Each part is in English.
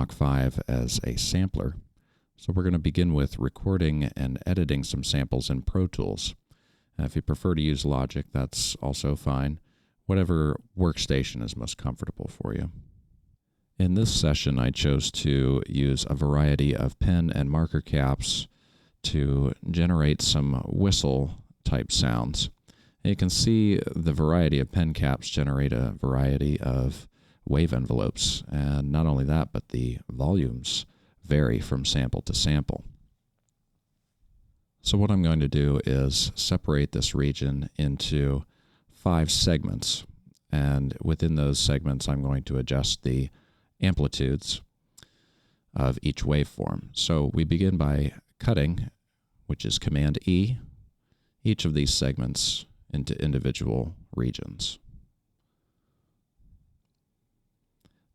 Mach 5 as a sampler. So we're going to begin with recording and editing some samples in Pro Tools. If you prefer to use Logic, that's also fine. Whatever workstation is most comfortable for you. In this session, I chose to use a variety of pen and marker caps to generate some whistle-type sounds. And you can see the variety of pen caps generate a variety of wave envelopes. And not only that, but the volumes vary from sample to sample. So what I'm going to do is separate this region into 5 segments. And within those segments, I'm going to adjust the amplitudes of each waveform. So we begin by cutting, which is Command E, each of these segments into individual regions.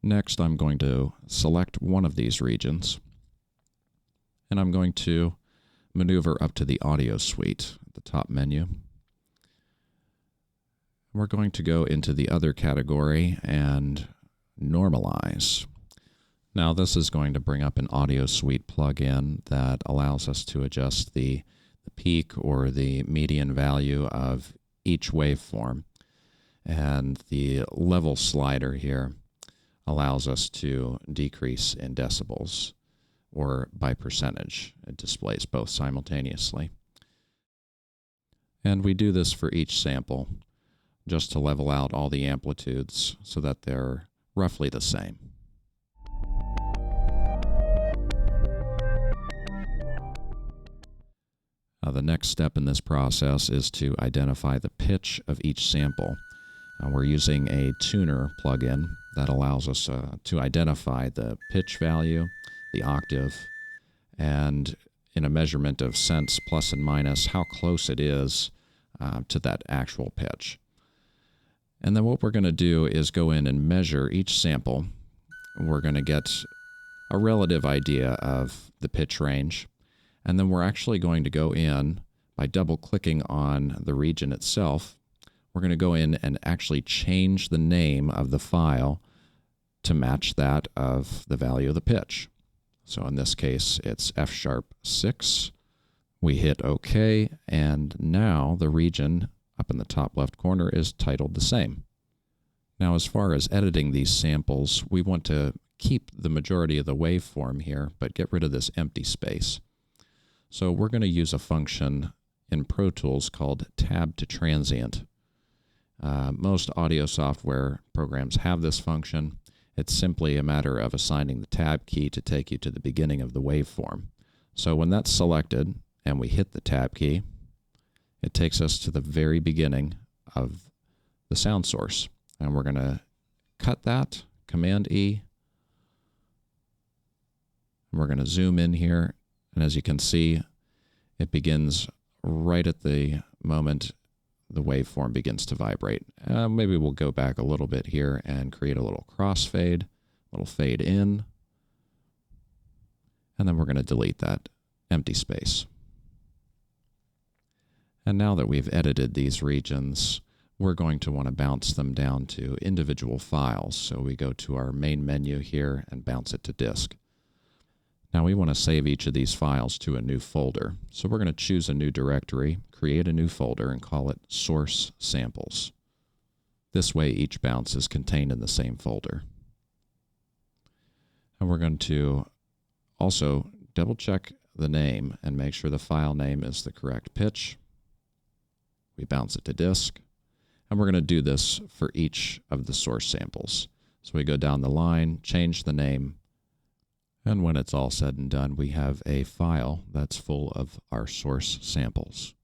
Next, I'm going to select one of these regions, and I'm going to maneuver up to the Audio Suite at the top menu. We're going to go into the other category and normalize. Now this is going to bring up an Audio Suite plugin that allows us to adjust the peak or the median value of each waveform. And the level slider here allows us to decrease in decibels or by percentage. It displays both simultaneously. And we do this for each sample just to level out all the amplitudes so that they're roughly the same. The next step in this process is to identify the pitch of each sample. We're using a tuner plugin that allows us to identify the pitch value, the octave, and in a measurement of cents plus and minus, how close it is to that actual pitch. And then what we're going to do is go in and measure each sample. We're going to get a relative idea of the pitch range. And then we're actually going to go in by double-clicking on the region itself. We're going to go in and actually change the name of the file to match that of the value of the pitch. So in this case, it's F#6. We hit OK, and now the region up in the top left corner is titled the same. Now, as far as editing these samples, we want to keep the majority of the waveform here, but get rid of this empty space. So we're going to use a function in Pro Tools called Tab to Transient. Most audio software programs have this function. It's simply a matter of assigning the Tab key to take you to the beginning of the waveform. So when that's selected and we hit the Tab key, it takes us to the very beginning of the sound source. And we're going to cut that, Command E. And we're going to zoom in here. And as you can see, it begins right at the moment the waveform begins to vibrate. Maybe we'll go back a little bit here and create a little crossfade, a little fade in. And then we're going to delete that empty space. And now that we've edited these regions, we're going to want to bounce them down to individual files. So we go to our main menu here and bounce it to disk. Now we want to save each of these files to a new folder. So we're going to choose a new directory, create a new folder, and call it Source Samples. This way each bounce is contained in the same folder. And we're going to also double check the name and make sure the file name is the correct pitch. We bounce it to disk. And we're going to do this for each of the source samples. So we go down the line, change the name, and when it's all said and done, we have a file that's full of our source samples.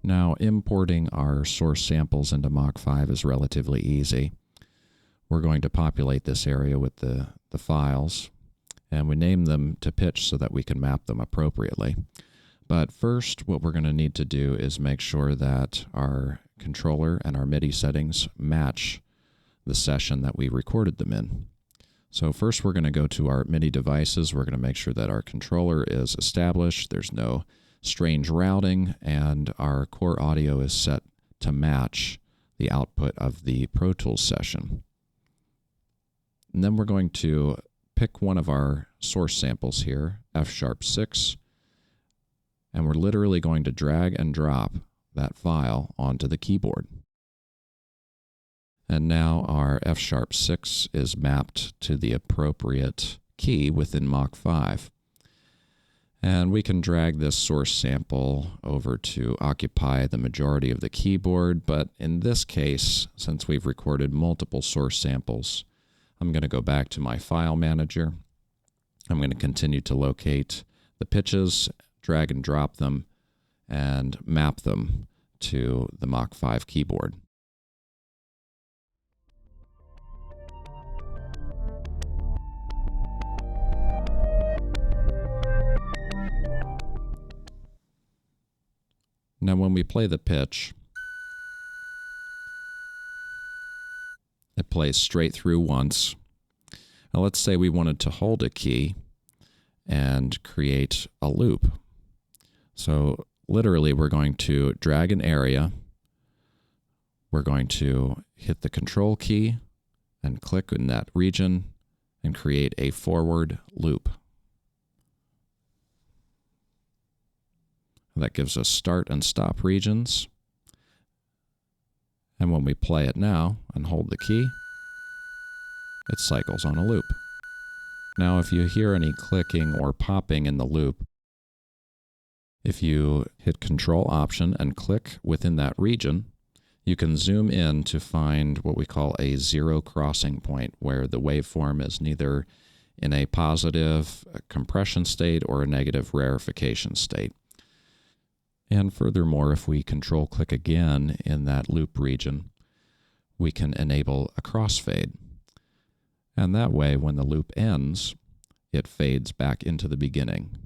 Now, importing our source samples into Mach 5 is relatively easy. We're going to populate this area with the files, and we name them to pitch so that we can map them appropriately. But first, what we're going to need to do is make sure that our controller and our MIDI settings match the session that we recorded them in. So first we're going to go to our MIDI devices. We're going to make sure that our controller is established, there's no strange routing, and our core audio is set to match the output of the Pro Tools session. And then we're going to pick one of our source samples here, F#6, and we're literally going to drag and drop that file onto the keyboard. And now our F#6 is mapped to the appropriate key within Mach 5. And we can drag this source sample over to occupy the majority of the keyboard, but in this case, since we've recorded multiple source samples, I'm going to go back to my file manager. I'm going to continue to locate the pitches, drag and drop them, and map them to the Mach 5 keyboard. Now when we play the pitch, it plays straight through once. Now let's say we wanted to hold a key and create a loop. So literally we're going to drag an area, we're going to hit the Control key and click in that region and create a forward loop. That gives us start and stop regions. And when we play it now and hold the key, it cycles on a loop. Now, if you hear any clicking or popping in the loop, if you hit Control Option and click within that region, you can zoom in to find what we call a zero crossing point, where the waveform is neither in a positive compression state or a negative rarefication state. And furthermore, if we control click again in that loop region, we can enable a crossfade. And that way, when the loop ends, it fades back into the beginning.